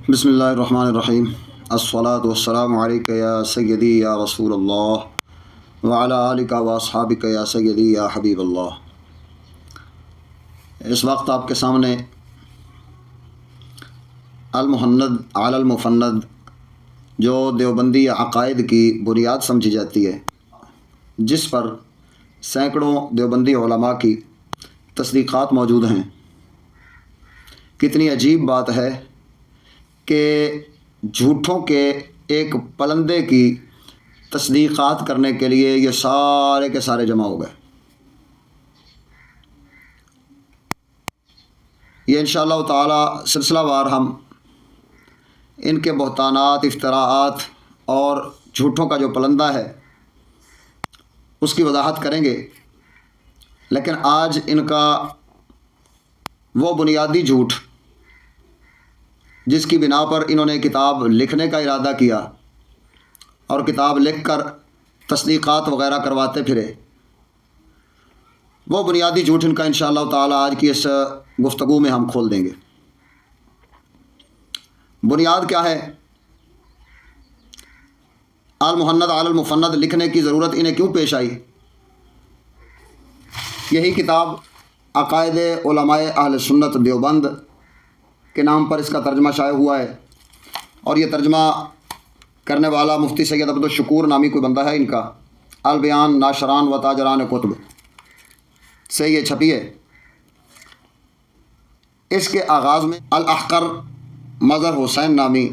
بسم اللہ الرحمن الرحیم الصلاۃ والسلام علیک یا سیدی یا رسول اللہ وعلی آلک و اصحابک یا سیدی یا حبیب اللہ۔ اس وقت آپ کے سامنے المحند علی المفند جو دیوبندی عقائد کی بنیاد سمجھی جاتی ہے، جس پر سینکڑوں دیوبندی علماء کی تصدیقات موجود ہیں، کتنی عجیب بات ہے کہ جھوٹوں کے ایک پلندے کی تصدیقات کرنے کے لیے یہ سارے کے سارے جمع ہو گئے۔ یہ انشاءاللہ تعالی سلسلہ وار ہم ان کے بہتانات، افتراءات اور جھوٹوں کا جو پلندہ ہے اس کی وضاحت کریں گے، لیکن آج ان کا وہ بنیادی جھوٹ جس کی بنا پر انہوں نے کتاب لکھنے کا ارادہ کیا اور کتاب لکھ کر تصدیقات وغیرہ کرواتے پھرے، وہ بنیادی جھوٹ ان کا انشاءاللہ تعالی آج کی اس گفتگو میں ہم کھول دیں گے۔ بنیاد کیا ہے؟ المحند علی المفند لکھنے کی ضرورت انہیں کیوں پیش آئی؟ یہی کتاب عقائد علماء اہل سنت دیوبند کے نام پر اس کا ترجمہ شائع ہوا ہے، اور یہ ترجمہ کرنے والا مفتی سید عبد الشکور نامی کوئی بندہ ہے، ان کا البیان ناشران و تاجران کتب سے یہ چھپی ہے۔ اس کے آغاز میں الاحقر مظہر حسین نامی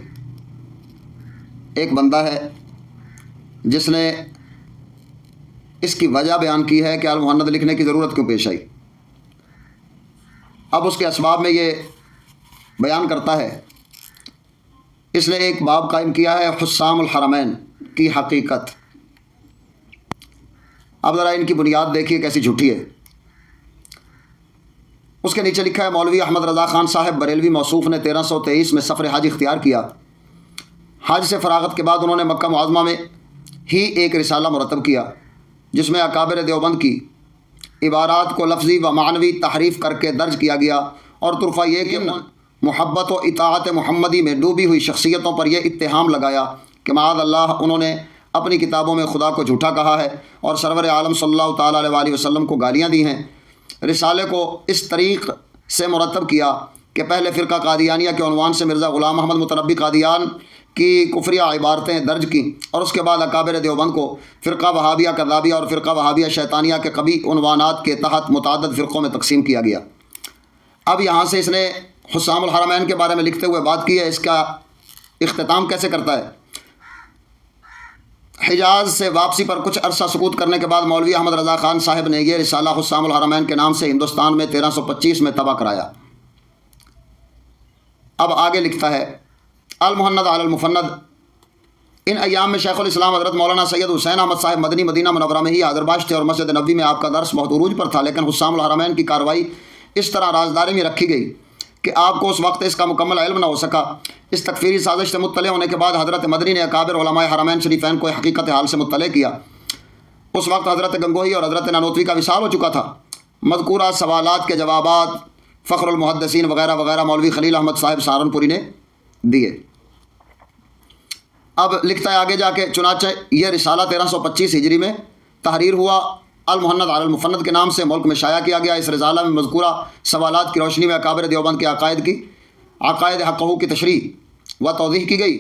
ایک بندہ ہے جس نے اس کی وجہ بیان کی ہے کہ المحند لکھنے کی ضرورت کیوں پیش آئی۔ اب اس کے اسباب میں یہ بیان کرتا ہے، اس نے ایک باب قائم کیا ہے حسام الحرمین کی حقیقت۔ اب ذرا ان کی بنیاد دیکھیے کیسی جھوٹی ہے۔ اس کے نیچے لکھا ہے مولوی احمد رضا خان صاحب بریلوی موصوف نے 1323 میں سفر حج اختیار کیا۔ حج سے فراغت کے بعد انہوں نے مکہ معظمہ میں ہی ایک رسالہ مرتب کیا جس میں اکابر دیوبند کی عبارات کو لفظی و معنوی تحریف کر کے درج کیا گیا، اور طرفہ یہ کہ محبت و اطاعت محمدی میں ڈوبی ہوئی شخصیتوں پر یہ اتہام لگایا کہ معاذ اللہ انہوں نے اپنی کتابوں میں خدا کو جھوٹا کہا ہے اور سرور عالم صلی اللہ تعالیٰ علیہ وآلہ وسلم کو گالیاں دی ہیں۔ رسالے کو اس طریق سے مرتب کیا کہ پہلے فرقہ قادیانیہ کے عنوان سے مرزا غلام محمد متنبی قادیان کی کفریہ عبارتیں درج کیں، اور اس کے بعد اکابر دیوبند کو فرقہ وہابیہ کذابیہ اور فرقہ وہابیہ شیطانیہ کے قبیح عنوانات کے تحت متعدد فرقوں میں تقسیم کیا گیا۔ اب یہاں سے اس نے حسام الحرمین کے بارے میں لکھتے ہوئے بات کی ہے، اس کا اختتام کیسے کرتا ہے؟ حجاز سے واپسی پر کچھ عرصہ سکوت کرنے کے بعد مولوی احمد رضا خان صاحب نے یہ رسالہ حسام الحرمین کے نام سے ہندوستان میں 1325 میں طبع کرایا۔ اب آگے لکھتا ہے المحند علی المفند۔ ان ایام میں شیخ الاسلام حضرت مولانا سید حسین احمد صاحب مدنی مدینہ منورہ میں ہی حاضر باش تھے، اور مسجد نبوی میں آپ کا درس بہت عروج پر تھا، لیکن حسام الحرمین کی کارروائی اس طرح رازداری میں رکھی گئی کہ آپ کو اس وقت اس کا مکمل علم نہ ہو سکا۔ اس تکفیری سازش سے مطلع ہونے کے بعد حضرت مدنی نے اکابر علماء حرمین شریفین کو حقیقت حال سے مطلع کیا۔ اس وقت حضرت گنگوہی اور حضرت نانوتوی کا وصال ہو چکا تھا۔ مذکورہ سوالات کے جوابات فخر المحدثین وغیرہ وغیرہ مولوی خلیل احمد صاحب سہارنپوری نے دیے۔ اب لکھتا ہے آگے جا کے چنانچہ یہ رسالہ 1325 ہجری میں تحریر ہوا، المحند علی المفند کے نام سے ملک میں شائع کیا گیا۔ اس رسالہ میں مذکورہ سوالات کی روشنی میں اکابر دیوبند کے عقائد حقہ کی تشریح و توضیح کی گئی۔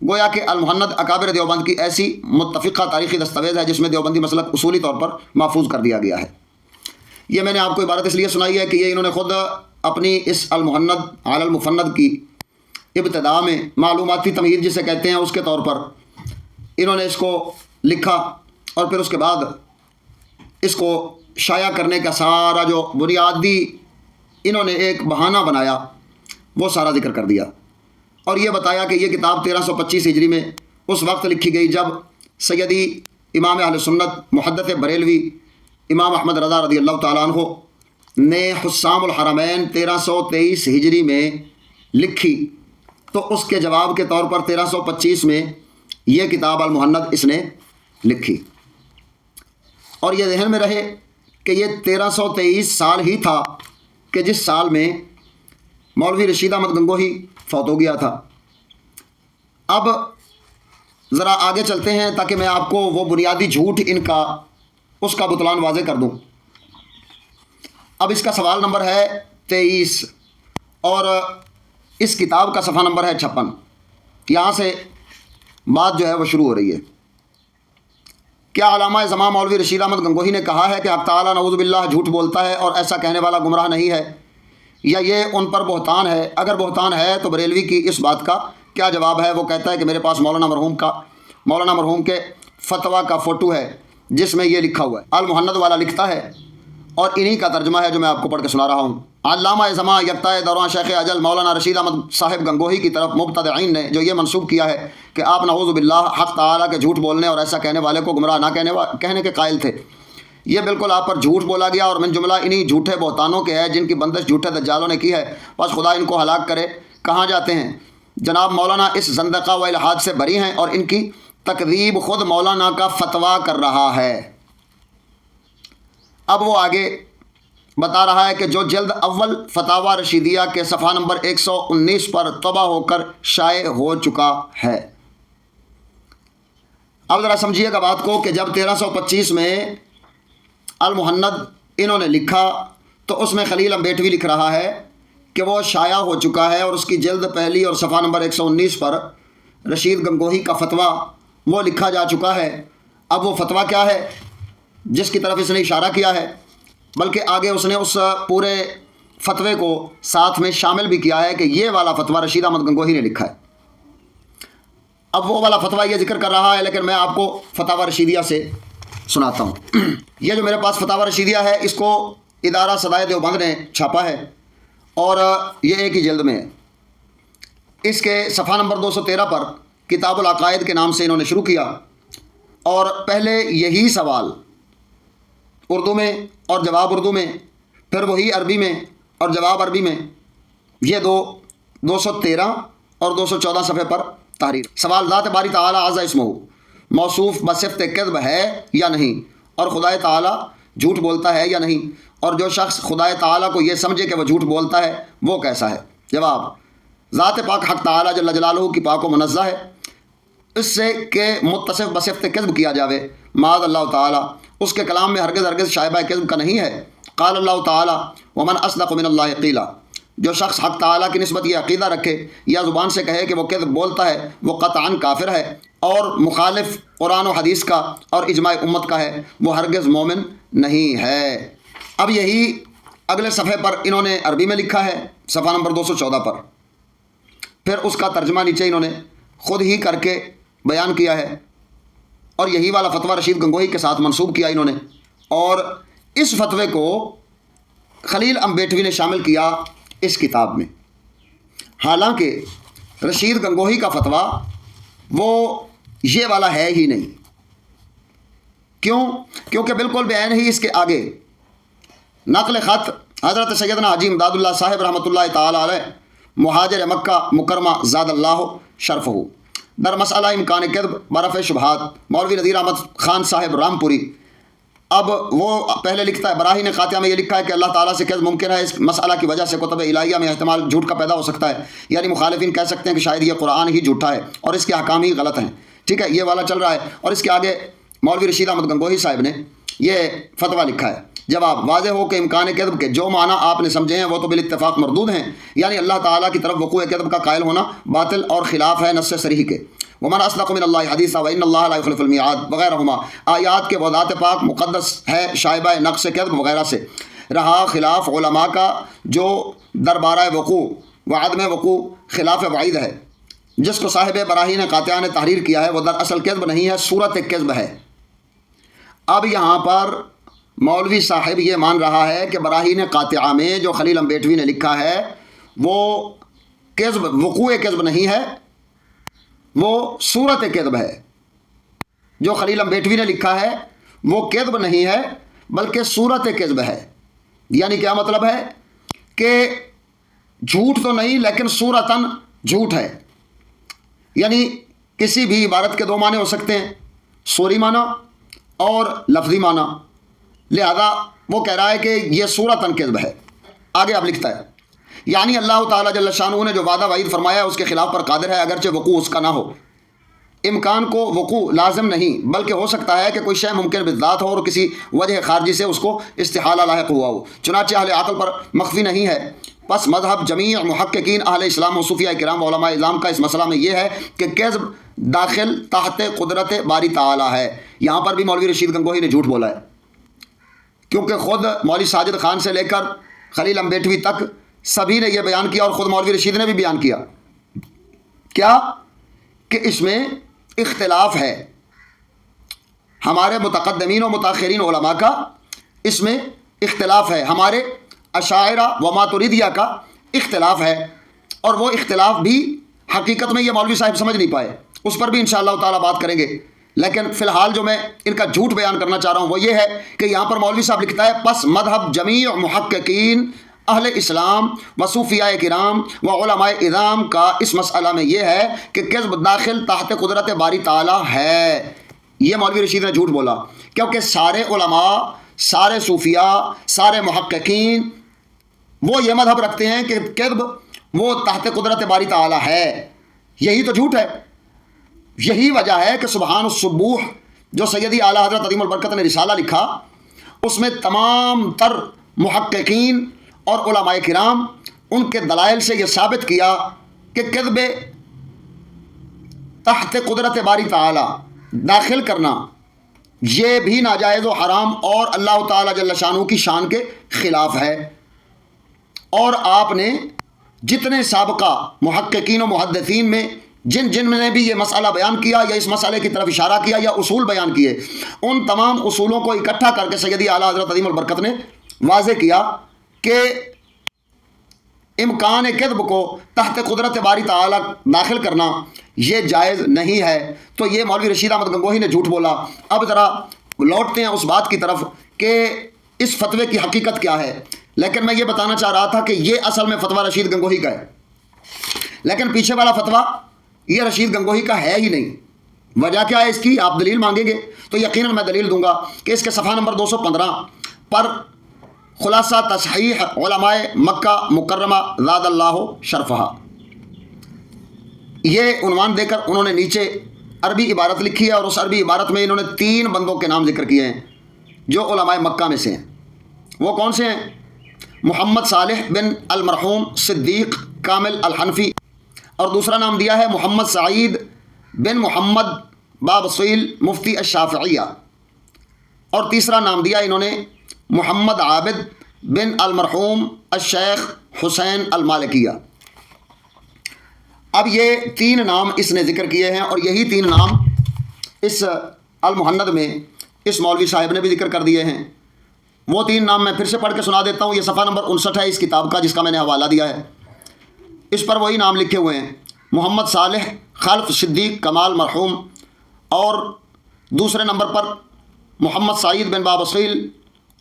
گویا کہ المحند اکابر دیوبند کی ایسی متفقہ تاریخی دستاویز ہے جس میں دیوبندی مسلک اصولی طور پر محفوظ کر دیا گیا ہے۔ یہ میں نے آپ کو عبارت اس لیے سنائی ہے کہ یہ انہوں نے خود اپنی اس المحند علی المفند کی ابتدا میں معلوماتی تمہید جسے کہتے ہیں اس کے طور پر انہوں نے اس کو لکھا، اور پھر اس کے بعد اس کو شائع کرنے کا سارا جو بنیادی انہوں نے ایک بہانہ بنایا وہ سارا ذکر کر دیا، اور یہ بتایا کہ یہ کتاب 1325 ہجری میں اس وقت لکھی گئی جب سیدی امام اہل سنت محدث بریلوی امام احمد رضا رضی اللہ تعالیٰ عنہ نے حسام الحرمین 1323 ہجری میں لکھی، تو اس کے جواب کے طور پر 1325 میں یہ کتاب المحند اس نے لکھی۔ اور یہ ذہن میں رہے کہ یہ 1323 سال ہی تھا کہ جس سال میں مولوی رشید احمد گنگوہی فوت ہو گیا تھا، اب ذرا آگے چلتے ہیں تاکہ میں آپ کو وہ بنیادی جھوٹ ان کا اس کا بطلان واضح کر دوں۔ اب اس کا سوال نمبر ہے 23 اور اس کتاب کا صفحہ نمبر ہے 56۔ یہاں سے بات جو ہے وہ شروع ہو رہی ہے۔ کیا علامہ زمان مولوی رشید احمد گنگوہی نے کہا ہے کہ حق تعالیٰ نعوذ باللہ جھوٹ بولتا ہے اور ایسا کہنے والا گمراہ نہیں ہے، یا یہ ان پر بہتان ہے؟ اگر بہتان ہے تو بریلوی کی اس بات کا کیا جواب ہے؟ وہ کہتا ہے کہ میرے پاس مولانا مرحوم کے فتویٰ کا فوٹو ہے جس میں یہ لکھا ہوا ہے۔ المحند والا لکھتا ہے اور انہی کا ترجمہ ہے جو میں آپ کو پڑھ کے سنا رہا ہوں۔ علامہ زمان یکتائے دوران شیخ اجل مولانا رشید احمد صاحب گنگوہی کی طرف مبتدعین نے جو یہ منسوب کیا ہے کہ آپ نعوذ باللہ حق تعالیٰ کے جھوٹ بولنے اور ایسا کہنے والے کو گمراہ نہ کہنے کے قائل تھے، یہ بالکل آپ پر جھوٹ بولا گیا اور من جملہ انہی جھوٹے بہتانوں کے ہے جن کی بندش جھوٹے دجالوں نے کی ہے، بس خدا ان کو ہلاک کرے۔ کہاں جاتے ہیں جناب؟ مولانا اس زندقہ و الحاد سے بری ہیں اور ان کی تکذیب خود مولانا کا فتویٰ کر رہا ہے۔ اب وہ آگے بتا رہا ہے کہ جو جلد اول فتاوی رشیدیہ کے صفحہ نمبر 119 پر طبع ہو کر شائع ہو چکا ہے۔ اب ذرا سمجھیے گا بات کو کہ جب 1325 میں المحند انہوں نے لکھا تو اس میں خلیل امبیٹوی لکھ رہا ہے کہ وہ شائع ہو چکا ہے اور اس کی جلد پہلی اور صفحہ نمبر 119 پر رشید گنگوہی کا فتویٰ وہ لکھا جا چکا ہے۔ اب وہ فتویٰ کیا ہے جس کی طرف اس نے اشارہ کیا ہے، بلکہ آگے اس نے اس پورے فتوے کو ساتھ میں شامل بھی کیا ہے کہ یہ والا فتویٰ رشید احمد گنگوہی نے لکھا ہے۔ اب وہ والا فتویٰ یہ ذکر کر رہا ہے، لیکن میں آپ کو فتاوی رشیدیہ سے سناتا ہوں۔ یہ جو میرے پاس فتاوی رشیدیہ ہے اس کو ادارہ صدائے دیوبند نے چھاپا ہے اور یہ ایک ہی جلد میں ہے۔ اس کے صفحہ نمبر 213 پر کتاب العقائد کے نام سے انہوں نے شروع کیا اور پہلے یہی سوال اردو میں اور جواب اردو میں، پھر وہی عربی میں اور جواب عربی میں، یہ 213 اور 214 صفحے پر تحریر۔ سوال ذات باری تعالیٰ عز اسمہ موصوف بصفت کذب ہے یا نہیں، اور خدا تعالیٰ جھوٹ بولتا ہے یا نہیں، اور جو شخص خدا تعالیٰ کو یہ سمجھے کہ وہ جھوٹ بولتا ہے وہ کیسا ہے؟ جواب: ذات پاک حق تعالیٰ جل جلالہ کی پاک و منزہ ہے اس سے کہ متصف بصفت کذب کیا جاوے، معاذ اللہ تعالیٰ، اس کے کلام میں ہرگز شائبہ کذب کا نہیں ہے۔ قال اللہ تعالیٰ ومن اصدق من اللہ قیلا، جو شخص حق تعالیٰ کی نسبت یہ عقیدہ رکھے یا زبان سے کہے کہ وہ کذب بولتا ہے وہ قطعاً کافر ہے اور مخالف قرآن و حدیث کا اور اجماع امت کا ہے، وہ ہرگز مومن نہیں ہے۔ اب یہی اگلے صفحے پر انہوں نے عربی میں لکھا ہے، صفحہ نمبر 214 پر، پھر اس کا ترجمہ نیچے انہوں نے خود ہی کر کے بیان کیا ہے اور یہی والا فتویٰ رشید گنگوہی کے ساتھ منسوب کیا انہوں نے، اور اس فتوے کو خلیل امبیٹوی نے شامل کیا اس کتاب میں۔ حالانکہ رشید گنگوہی کا فتویٰ وہ یہ والا ہے ہی نہیں۔ کیوں؟ کیونکہ بالکل بعین ہی اس کے آگے نقل خط حضرت سیدنا حاجی امداد اللہ صاحب رحمۃ اللہ تعالی علیہ مہاجر مکہ مکرمہ زاد اللہ شرفہ در مسئلہ امکان کذب برفع شبہات مولوی نذیر احمد خان صاحب رامپوری۔ اب وہ پہلے لکھتا ہے براہین قاطعہ میں یہ لکھا ہے کہ اللہ تعالیٰ سے کذب ممکن ہے، اس مسئلہ کی وجہ سے کتب الہیہ میں احتمال جھوٹ کا پیدا ہو سکتا ہے، یعنی مخالفین کہہ سکتے ہیں کہ شاید یہ قرآن ہی جھوٹا ہے اور اس کے احکام ہی غلط ہیں۔ ٹھیک ہے، یہ والا چل رہا ہے اور اس کے آگے مولوی رشید احمد گنگوہی صاحب نے یہ فتویٰ لکھا ہے۔ جواب: واضح ہو کہ امکان کذب کے جو معنی آپ نے سمجھے ہیں وہ تو بالاتفاق مردود ہیں، یعنی اللہ تعالیٰ کی طرف وقوع کذب کا قائل ہونا باطل اور خلاف ہے نص صریح کے۔ ومن اصدق من اللہ حدیثا وان اللہ لا یخلف المیعاد وغیرہما، آیات کے وہ ذات پاک مقدس ہے شائبہ نقص کذب وغیرہ سے۔ رہا خلاف علماء کا جو دربارہ وقوع و عدم وقوع خلاف وعید ہے، جس کو صاحب براہین قاطعہ نے تحریر کیا ہے، وہ دراصل کذب نہیں ہے، صورت کذب ہے۔ اب یہاں پر مولوی صاحب یہ مان رہا ہے کہ براہین قاطعہ میں جو خلیل امبیٹوی نے لکھا ہے وہ کذب وقوع کذب نہیں ہے، وہ صورت کذب ہے۔ جو خلیل امبیٹوی نے لکھا ہے وہ کذب نہیں ہے بلکہ صورت کذب ہے۔ یعنی کیا مطلب ہے کہ جھوٹ تو نہیں لیکن صورتاً جھوٹ ہے، یعنی کسی بھی عبارت کے دو معنی ہو سکتے ہیں، صوری معنی اور لفظی معنی، لہذا وہ کہہ رہا ہے کہ یہ صورتاً کذب ہے۔ آگے اب لکھتا ہے یعنی اللہ تعالیٰ جل شانہ نے جو وعدہ وعید فرمایا ہے اس کے خلاف پر قادر ہے، اگرچہ وقوع اس کا نہ ہو۔ امکان کو وقوع لازم نہیں، بلکہ ہو سکتا ہے کہ کوئی شے ممکن بالذات ہو اور کسی وجہ خارجی سے اس کو استحالہ لاحق ہوا ہو، چنانچہ اہل عقل پر مخفی نہیں ہے۔ پس مذہب جمیع محققین اہل اسلام و صوفیاء کرام و علماء اعظام کا اس مسئلہ میں یہ ہے کہ کذب داخل تحت قدرت باری تعالیٰ ہے۔ یہاں پر بھی مولوی رشید گنگوہی نے جھوٹ بولا ہے، کیونکہ خود مولوی ساجد خان سے لے کر خلیل امبیٹوی تک سبھی نے یہ بیان کیا، اور خود مولوی رشید نے بھی بیان کیا کیا کہ اس میں اختلاف ہے۔ ہمارے متقدمین و متاخرین علماء کا اس میں اختلاف ہے، ہمارے اشاعرہ و ماتریدیہ کا اختلاف ہے، اور وہ اختلاف بھی حقیقت میں یہ مولوی صاحب سمجھ نہیں پائے، اس پر بھی انشاءاللہ تعالیٰ بات کریں گے۔ لیکن فی الحال جو میں ان کا جھوٹ بیان کرنا چاہ رہا ہوں وہ یہ ہے کہ یہاں پر مولوی صاحب لکھتا ہے پس مذہب جمیع محققین اہل اسلام و صوفیاء کرام و علماء اعظام کا اس مسئلہ میں یہ ہے کہ کذب داخل تحت قدرت باری تعالیٰ ہے۔ یہ مولوی رشید نے جھوٹ بولا، کیونکہ سارے علماء، سارے صوفیاء، سارے محققین وہ یہ مذہب رکھتے ہیں کہ کذب وہ تحت قدرت باری تعالیٰ ہے۔ یہی تو جھوٹ ہے، یہی وجہ ہے کہ سبحان السبوح جو سیدی اعلیٰ حضرت عظیم البرکت نے رسالہ لکھا، اس میں تمام تر محققین اور علماء کرام ان کے دلائل سے یہ ثابت کیا کہ کذب تحت قدرت باری تعالیٰ داخل کرنا یہ بھی ناجائز و حرام اور اللہ تعالیٰ جل شانہ کی شان کے خلاف ہے۔ اور آپ نے جتنے سابقہ محققین و محدثین میں جن نے بھی یہ مسئلہ بیان کیا یا اس مسئلے کی طرف اشارہ کیا یا اصول بیان کیے، ان تمام اصولوں کو اکٹھا کر کے سیدی اعلیٰ حضرت عظیم البرکت نے واضح کیا کہ امکان کذب کو تحت قدرت باری تعالیٰ داخل کرنا یہ جائز نہیں ہے۔ تو یہ مولوی رشید احمد گنگوہی نے جھوٹ بولا۔ اب ذرا لوٹتے ہیں اس بات کی طرف کہ اس فتوے کی حقیقت کیا ہے۔ لیکن میں یہ بتانا چاہ رہا تھا کہ یہ اصل میں فتویٰ رشید گنگوہی کا ہے، لیکن پیچھے والا فتویٰ یہ رشید گنگوہی کا ہے ہی نہیں۔ وجہ کیا ہے اس کی؟ آپ دلیل مانگیں گے تو یقیناً میں دلیل دوں گا کہ اس کے صفحہ نمبر 215 پر خلاصہ تصحیح علماء مکہ مکرمہ زاد اللہ شرفہا، یہ عنوان دے کر انہوں نے نیچے عربی عبارت لکھی ہے، اور اس عربی عبارت میں انہوں نے 3 بندوں کے نام ذکر کیے ہیں جو علماء مکہ میں سے ہیں۔ وہ کون سے ہیں؟ محمد صالح بن المرحوم صدیق کامل الحنفی، اور دوسرا نام دیا ہے محمد سعید بن محمد بابصیل مفتی الشافعیہ، اور تیسرا نام دیا انہوں نے محمد عابد بن المرحوم الشیخ حسین المالکیہ۔ اب یہ 3 نام اس نے ذکر کیے ہیں، اور یہی 3 نام اس المحند میں اس مولوی صاحب نے بھی ذکر کر دیے ہیں۔ وہ 3 نام میں پھر سے پڑھ کے سنا دیتا ہوں۔ یہ صفحہ نمبر 59 ہے اس کتاب کا جس کا میں نے حوالہ دیا ہے، اس پر وہی نام لکھے ہوئے ہیں، محمد صالح خلف صدیق کمال مرحوم، اور دوسرے نمبر پر محمد سعید بن بابصیل،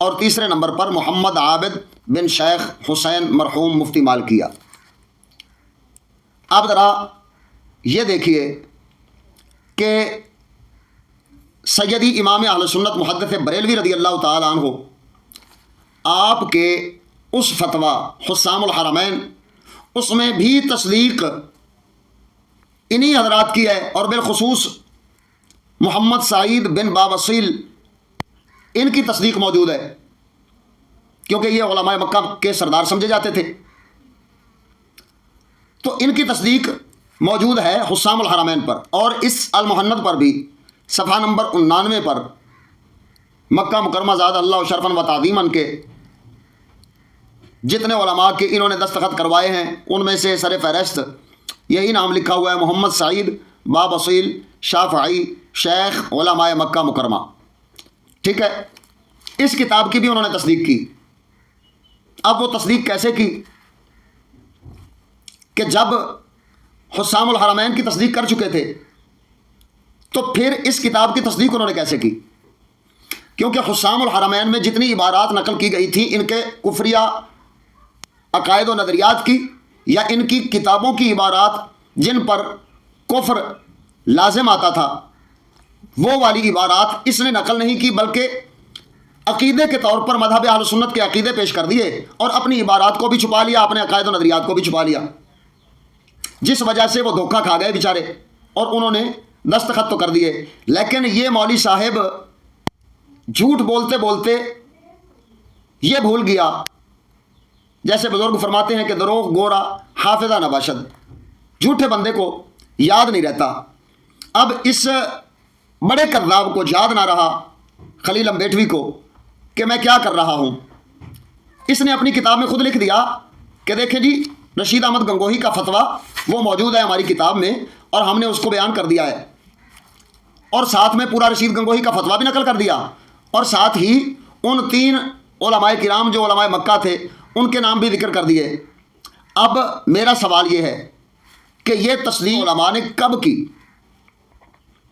اور تیسرے نمبر پر محمد عابد بن شیخ حسین مرحوم مفتی مالکیہ۔ اب ذرا یہ دیکھیے کہ سیدی امام اہل سنت محدث بریلوی رضی اللہ تعالیٰ عنہ آپ کے اس فتویٰ حسام الحرمین، اس میں بھی تصدیق انہی حضرات کی ہے، اور بالخصوص محمد سعید بن بابصیل ان کی تصدیق موجود ہے، کیونکہ یہ علماء مکہ کے سردار سمجھے جاتے تھے۔ تو ان کی تصدیق موجود ہے حسام الحرمین پر، اور اس المحند پر بھی صفحہ نمبر 99 پر مکہ مکرمہ زاد اللہ شرفاً و تعظیماً کے جتنے علماء کے انہوں نے دستخط کروائے ہیں ان میں سے سر فہرست یہی نام لکھا ہوا ہے، محمد سعید بابصیل شافعی شیخ علماء مکہ مکرمہ۔ ٹھیک ہے، اس کتاب کی بھی انہوں نے تصدیق کی۔ اب وہ تصدیق کیسے کی کہ جب حسام الحرمین کی تصدیق کر چکے تھے تو پھر اس کتاب کی تصدیق انہوں نے کیسے کی؟ کیونکہ حسام الحرمین میں جتنی عبارات نقل کی گئی تھی ان کے کفریہ عقائد و نظریات کی، یا ان کی کتابوں کی عبارات جن پر کفر لازم آتا تھا، وہ والی عبارات اس نے نقل نہیں کی، بلکہ عقیدے کے طور پر مذہب اہل سنت کے عقیدے پیش کر دیے اور اپنی عبارات کو بھی چھپا لیا، اپنے عقائد و نظریات کو بھی چھپا لیا، جس وجہ سے وہ دھوکہ کھا گئے بیچارے اور انہوں نے دستخط تو کر دیے، لیکن یہ مولوی صاحب جھوٹ بولتے بولتے یہ بھول گیا، جیسے بزرگ فرماتے ہیں کہ دروغ گورا حافظہ نہ باشد، جھوٹے بندے کو یاد نہیں رہتا۔ اب اس بڑے کذاب کو یاد نہ رہا خلیل امبیٹوی کو کہ میں کیا کر رہا ہوں۔ اس نے اپنی کتاب میں خود لکھ دیا کہ دیکھیں جی رشید احمد گنگوہی کا فتویٰ وہ موجود ہے ہماری کتاب میں اور ہم نے اس کو بیان کر دیا ہے، اور ساتھ میں پورا رشید گنگوہی کا فتویٰ بھی نقل کر دیا، اور ساتھ ہی ان 3 علماء کرام جو علماء مکہ تھے ان کے نام بھی ذکر کر دیے۔ اب میرا سوال یہ ہے کہ یہ تصدیق علماء نے کب کی؟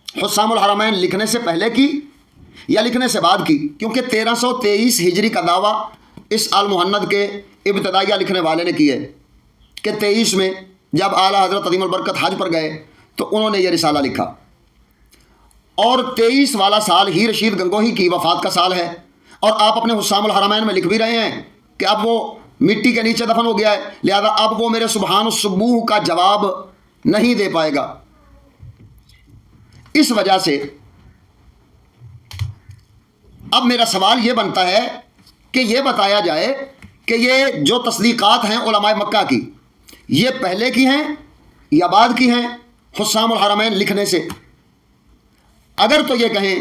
حسام الحرمین لکھنے سے پہلے کی یا لکھنے سے بعد کی؟ کیونکہ 1323 ہجری کا دعویٰ اس المحند کے ابتدائیہ لکھنے والے نے کی ہے کہ 23 میں جب اعلیٰ حضرت عظیم البرکت حج پر گئے تو انہوں نے یہ رسالہ لکھا، اور 23 والا سال ہی رشید گنگوہی کی وفات کا سال ہے، اور آپ اپنے حسام الحرمین میں لکھ بھی رہے ہیں کہ اب وہ مٹی کے نیچے دفن ہو گیا ہے، لہذا اب وہ میرے سبحان الصبوح کا جواب نہیں دے پائے گا۔ اس وجہ سے اب میرا سوال یہ بنتا ہے کہ یہ بتایا جائے کہ یہ جو تصدیقات ہیں علماء مکہ کی، یہ پہلے کی ہیں یا بعد کی ہیں حسام الحرمین لکھنے سے؟ اگر تو یہ کہیں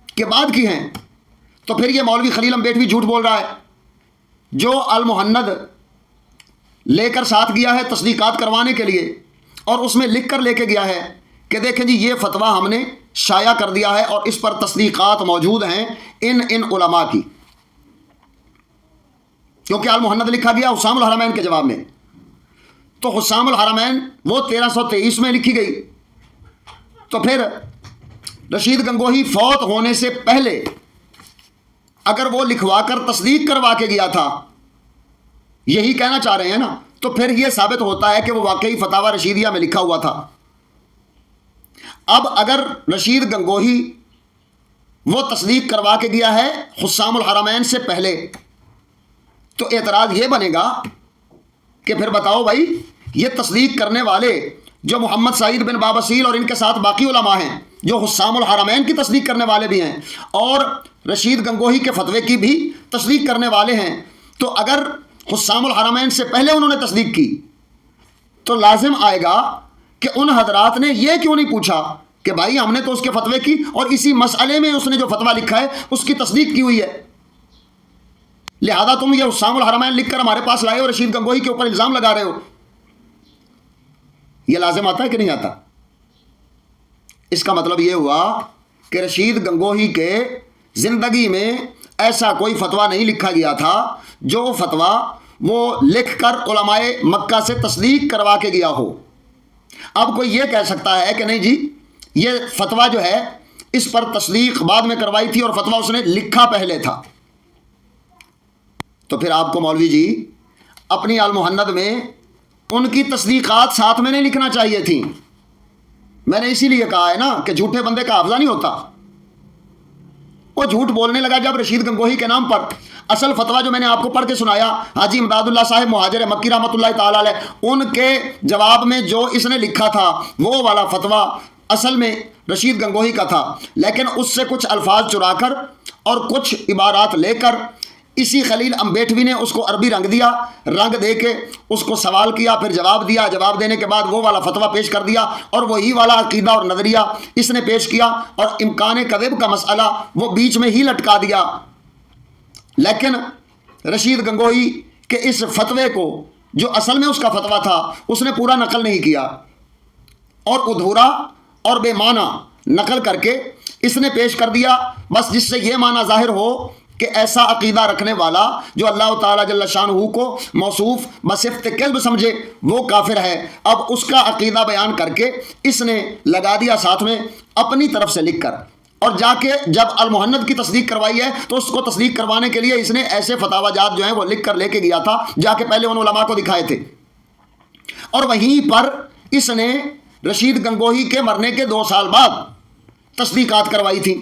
کہ بعد کی ہیں تو پھر یہ مولوی خلیل امبیٹوی جھوٹ بول رہا ہے، جو المحند لے کر ساتھ گیا ہے تصدیقات کروانے کے لیے، اور اس میں لکھ کر لے کے گیا ہے کہ دیکھیں جی یہ فتویٰ ہم نے شائع کر دیا ہے اور اس پر تصدیقات موجود ہیں ان علماء کی، کیونکہ المحند لکھا گیا حسام الحرمین کے جواب میں، تو حسام الحرمین وہ 1323 میں لکھی گئی، تو پھر رشید گنگوہی فوت ہونے سے پہلے اگر وہ لکھوا کر تصدیق کروا کے گیا تھا، یہی کہنا چاہ رہے ہیں نا، تو پھر یہ ثابت ہوتا ہے کہ وہ واقعی فتاوی رشیدیہ میں لکھا ہوا تھا۔ اب اگر رشید گنگوہی وہ تصدیق کروا کے گیا ہے حسام الحرمین سے پہلے، تو اعتراض یہ بنے گا کہ پھر بتاؤ بھائی یہ تصدیق کرنے والے جو محمد سعید بن بابسیل اور ان کے ساتھ باقی علماء ہیں جو حسام الحرمین کی تصدیق کرنے والے بھی ہیں اور رشید گنگوہی کے فتوے کی بھی تصدیق کرنے والے ہیں، تو اگر حسام الحرمین سے پہلے انہوں نے تصدیق کی تو لازم آئے گا کہ ان حضرات نے یہ کیوں نہیں پوچھا کہ بھائی ہم نے تو اس کے فتوے کی اور اسی مسئلے میں اس نے جو فتویٰ لکھا ہے اس کی تصدیق کی ہوئی ہے، لہذا تم یہ حسام الحرمین لکھ کر ہمارے پاس لائے ہو، رشید گنگوہی کے اوپر الزام لگا رہے ہو۔ یہ لازم آتا ہے کہ نہیں آتا؟ اس کا مطلب یہ ہوا کہ رشید گنگوہی کے زندگی میں ایسا کوئی فتویٰ نہیں لکھا گیا تھا جو فتویٰ وہ لکھ کر علماء مکہ سے تصدیق کروا کے گیا ہو۔ اب کوئی یہ کہہ سکتا ہے کہ نہیں جی یہ فتویٰ جو ہے اس پر تصدیق بعد میں کروائی تھی اور فتویٰ اس نے لکھا پہلے تھا، تو پھر آپ کو مولوی جی اپنی المحند میں ان کی تصدیقات ساتھ میں نہیں لکھنا چاہیے تھیں۔ میں نے اسی لیے کہا ہے نا کہ جھوٹے بندے کا حافظہ نہیں ہوتا۔ وہ جھوٹ بولنے لگا جب رشید گنگوہی کے نام پر۔ اصل فتویٰ جو میں نے آپ کو پڑھ کے سنایا حاجی امداد اللہ صاحب مہاجر مکی رحمۃ اللہ تعالیٰ علیہ، ان کے جواب میں جو اس نے لکھا تھا وہ والا فتویٰ اصل میں رشید گنگوہی کا تھا، لیکن اس سے کچھ الفاظ چرا کر اور کچھ عبارات لے کر اسی خلیل امبیٹوی نے اس کو عربی رنگ دیا، رنگ دے کے اس کو سوال کیا، پھر جواب دیا، جواب دینے کے بعد وہ والا فتویٰ پیش کر دیا اور وہی والا عقیدہ اور نظریہ اس نے پیش کیا اور امکان کذب کا مسئلہ وہ بیچ میں ہی لٹکا دیا۔ لیکن رشید گنگوہی کے اس فتوے کو جو اصل میں اس کا فتویٰ تھا اس نے پورا نقل نہیں کیا اور ادھورا اور بے معنی نقل کر کے اس نے پیش کر دیا، بس جس سے یہ معنی ظاہر ہو کہ ایسا عقیدہ رکھنے والا جو اللہ تعالیٰ جل شانہ کو موصوف بصفت کذب سمجھے وہ کافر ہے۔ اب اس کا عقیدہ بیان کر کے اس نے لگا دیا ساتھ میں اپنی طرف سے لکھ کر، اور جا کے جب المحند کی تصدیق کروائی ہے تو اس کو تصدیق کروانے کے لیے اس نے ایسے فتاوی جات جو ہیں وہ لکھ کر لے کے گیا تھا، جا کے پہلے ان علماء کو دکھائے تھے، اور وہیں پر اس نے رشید گنگوہی کے مرنے کے 2 سال بعد تصدیقات کروائی تھی۔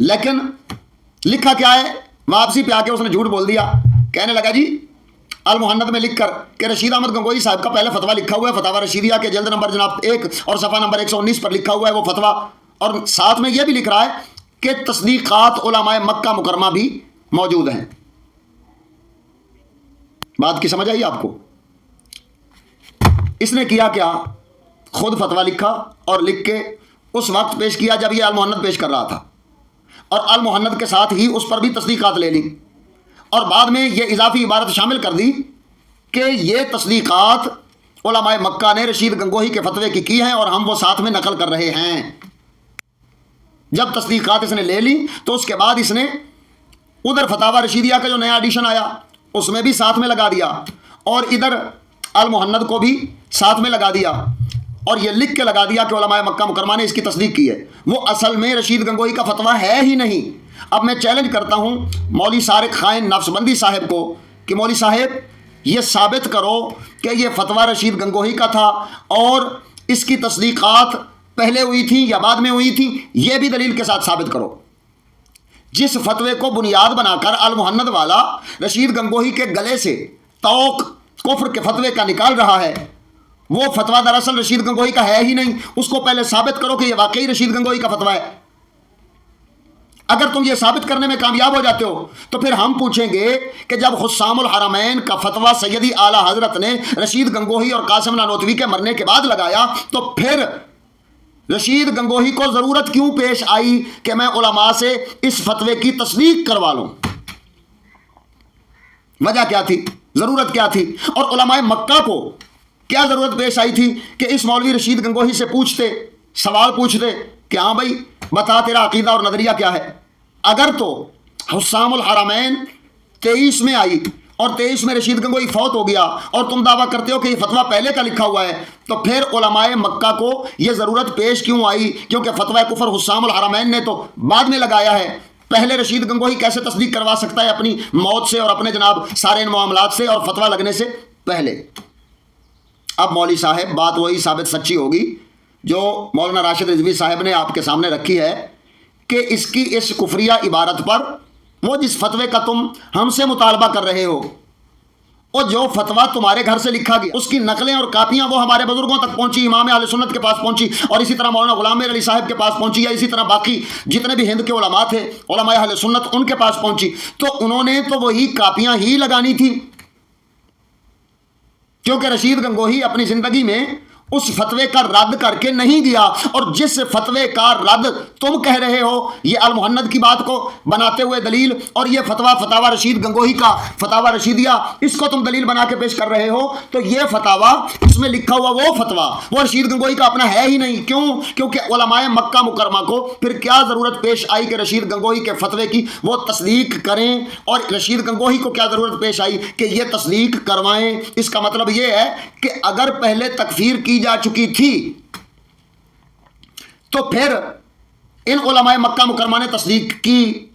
لیکن لکھا کیا ہے؟ واپسی پہ آ کے اس نے جھوٹ بول دیا، کہنے لگا جی المحند میں لکھ کر کہ رشید احمد گنگوہی صاحب کا پہلے فتویٰ لکھا ہوا ہے، فتاویٰ رشیدیہ کے جلد نمبر جناب 1 اور صفحہ نمبر 119 پر لکھا ہوا ہے وہ فتویٰ، اور ساتھ میں یہ بھی لکھ رہا ہے کہ تصدیقات علماء مکہ مکرمہ بھی موجود ہیں۔ بات کی سمجھ آئی آپ کو؟ اس نے کیا کیا؟ خود فتویٰ لکھا اور لکھ کے اس وقت پیش کیا جب یہ المحند پیش کر رہا تھا، اور المحند کے ساتھ ہی اس پر بھی تصدیقات لے لی، اور بعد میں یہ اضافی عبارت شامل کر دی کہ یہ تصدیقات علماء مکہ نے رشید گنگوہی کے فتوے کی ہیں اور ہم وہ ساتھ میں نقل کر رہے ہیں۔ جب تصدیقات اس نے لے لی تو اس کے بعد اس نے ادھر فتاویٰ رشیدیہ کا جو نیا ایڈیشن آیا اس میں بھی ساتھ میں لگا دیا، اور ادھر المحند کو بھی ساتھ میں لگا دیا، اور یہ لکھ کے لگا دیا کہ علماء مکہ مکرمہ نے اس کی تصدیق کی ہے۔ وہ اصل میں رشید گنگوہی کا فتویٰ ہے ہی نہیں۔ اب میں چیلنج کرتا ہوں مولوی سارق خائن نفس بندی صاحب کو کہ مولوی صاحب یہ ثابت کرو کہ یہ فتویٰ رشید گنگوہی کا تھا اور اس کی تصدیقات پہلے ہوئی تھیں یا بعد میں ہوئی تھیں، یہ بھی دلیل کے ساتھ ثابت کرو۔ جس فتوے کو بنیاد بنا کر المحند والا رشید گنگوہی کے گلے سے توق کفر کے فتوے کا نکال رہا ہے، وہ فتویٰ دراصل رشید گنگوہی کا ہے ہی نہیں۔ اس کو پہلے ثابت کرو کہ یہ واقعی رشید گنگوہی کا فتویٰ ہے۔ اگر تم یہ ثابت کرنے میں کامیاب ہو جاتے ہو تو پھر ہم پوچھیں گے کہ جب حسام الحرمین کا فتویٰ سیدی اعلیٰ حضرت نے رشید گنگوہی اور قاسم نانوتوی کے مرنے کے بعد لگایا تو پھر رشید گنگوہی کو ضرورت کیوں پیش آئی کہ میں علماء سے اس فتوے کی تصدیق کروا لوں؟ وجہ کیا تھی؟ ضرورت کیا تھی؟ اور علماء مکہ کو کیا ضرورت پیش آئی تھی کہ اس مولوی رشید گنگوہی سے پوچھتے، سوال پوچھتے کہ ہاں بھائی بتا تیرا عقیدہ اور نظریہ کیا ہے؟ اگر تو حسام الحرمین 23 میں آئی اور 23 میں رشید گنگوہی فوت ہو گیا اور تم دعویٰ کرتے ہو کہ یہ فتویٰ پہلے کا لکھا ہوا ہے، تو پھر علماء مکہ کو یہ ضرورت پیش کیوں آئی؟ کیونکہ فتویٰ کفر حسام الحرمین نے تو بعد میں لگایا ہے، پہلے رشید گنگوہی کیسے تصدیق کروا سکتا ہے اپنی موت سے اور اپنے جناب سارے ان معاملات سے اور فتویٰ لگنے سے پہلے؟ اب مولوی صاحب بات وہی ثابت سچی ہوگی جو مولانا راشد رضوی صاحب نے آپ کے سامنے رکھی ہے کہ اس کی اس کفریہ عبارت پر وہ جس فتوے کا تم ہم سے مطالبہ کر رہے ہو، اور جو فتویٰ تمہارے گھر سے لکھا گیا اس کی نقلیں اور کاپیاں وہ ہمارے بزرگوں تک پہنچی، امام اہل سنت کے پاس پہنچی، اور اسی طرح مولانا غلام میر علی صاحب کے پاس پہنچی، یا اسی طرح باقی جتنے بھی ہند کے علماء تھے علماء اہل سنت ان کے پاس پہنچی، تو انہوں نے تو وہی کاپیاں ہی لگانی تھی، کیونکہ رشید گنگوہی اپنی زندگی میں اس فتوے کا رد کر کے نہیں گیا، اور جس فتوے کا رد تم کہہ رہے ہو یہ المحند کی بات کو بناتے ہوئے دلیل، اور یہ فتویٰ رشید گنگوہی کا فتاویٰ رشیدیہ اس کو تم دلیل بنا کے پیش کر رہے ہو، تو یہ فتاویٰ اس میں لکھا ہوا وہ فتویٰ وہ رشید گنگوہی کا اپنا ہے ہی نہیں۔ کیوں؟ کیونکہ علماء مکہ مکرمہ کو پھر کیا ضرورت پیش آئی کہ رشید گنگوہی کے فتوے کی وہ تصدیق کریں، اور رشید گنگوہی کو کیا ضرورت پیش آئی کہ یہ تصدیق کروائیں؟ اس کا مطلب یہ ہے کہ اگر پہلے تکفیر کی جا چکی تھی تو پھر ان علماء مکہ مکرمہ نے تصدیق کی،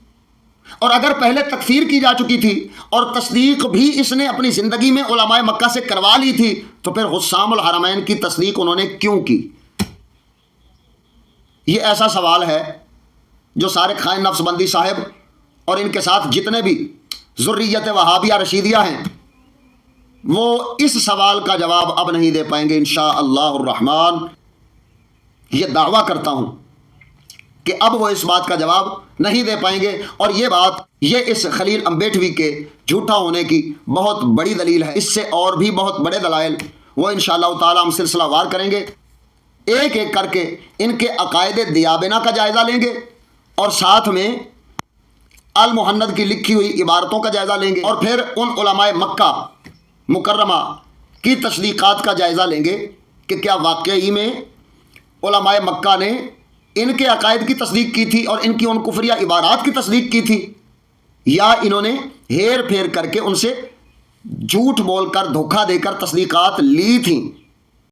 اور اگر پہلے تکفیر کی جا چکی تھی اور تصدیق بھی اس نے اپنی زندگی میں علماء مکہ سے کروا لی تھی، تو پھر حسام الحرمین کی تصدیق انہوں نے کیوں کی؟ یہ ایسا سوال ہے جو سارق خائن نفس بندی صاحب اور ان کے ساتھ جتنے بھی ذریت وہابیہ رشیدیہ ہیں وہ اس سوال کا جواب اب نہیں دے پائیں گے انشاءاللہ الرحمن۔ یہ دعویٰ کرتا ہوں کہ اب وہ اس بات کا جواب نہیں دے پائیں گے، اور یہ بات یہ اس خلیل امبیٹوی کے جھوٹا ہونے کی بہت بڑی دلیل ہے۔ اس سے اور بھی بہت بڑے دلائل وہ انشاءاللہ تعالی ہم سلسلہ وار کریں گے، ایک ایک کر کے ان کے عقائد دیابنہ کا جائزہ لیں گے، اور ساتھ میں المحند کی لکھی ہوئی عبارتوں کا جائزہ لیں گے، اور پھر ان علماء مکہ مکرمہ کی تصدیقات کا جائزہ لیں گے کہ کیا واقعی میں علماء مکہ نے ان کے عقائد کی تصدیق کی تھی اور ان کی ان کفریہ عبارات کی تصدیق کی تھی، یا انہوں نے ہیر پھیر کر کے ان سے جھوٹ بول کر دھوکہ دے کر تصدیقات لی تھیں۔